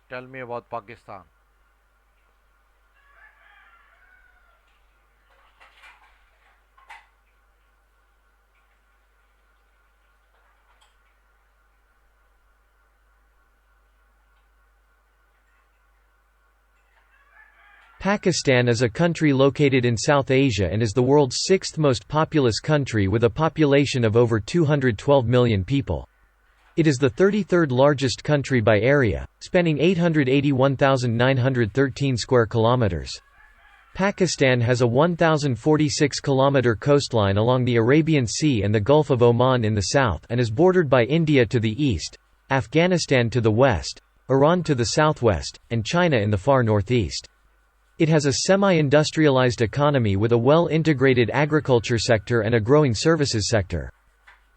Tell me about Pakistan. Pakistan is a country located in South Asia and is the world's sixth most populous country with a population of over 212 million people. It is the 33rd largest country by area, spanning 881,913 square kilometers. Pakistan has a 1,046-kilometer coastline along the Arabian Sea and the Gulf of Oman in the south and is bordered by India to the east, Afghanistan to the west, Iran to the southwest, and China in the far northeast. It has a semi-industrialized economy with a well-integrated agriculture sector and a growing services sector.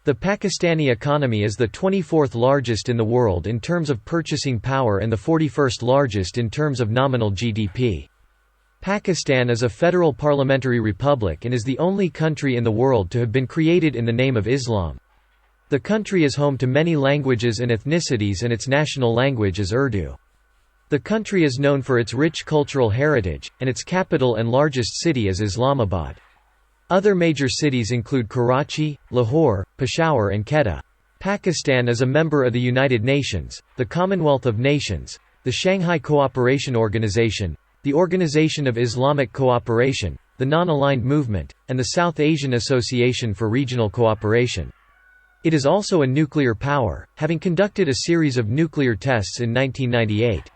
The Pakistani economy is the 24th largest in the world in terms of purchasing power and the 41st largest in terms of nominal GDP. Pakistan is a federal parliamentary republic and is the only country in the world to have been created in the name of Islam. The country is home to many languages and ethnicities and its national language is Urdu. The country is known for its rich cultural heritage, and its capital and largest city is Islamabad. Other major cities include Karachi, Lahore, Peshawar and Quetta. Pakistan is a member of the United Nations, the Commonwealth of Nations, the Shanghai Cooperation Organization, the Organization of Islamic Cooperation, the Non-Aligned Movement, and the South Asian Association for Regional Cooperation. It is also a nuclear power, having conducted a series of nuclear tests in 1998.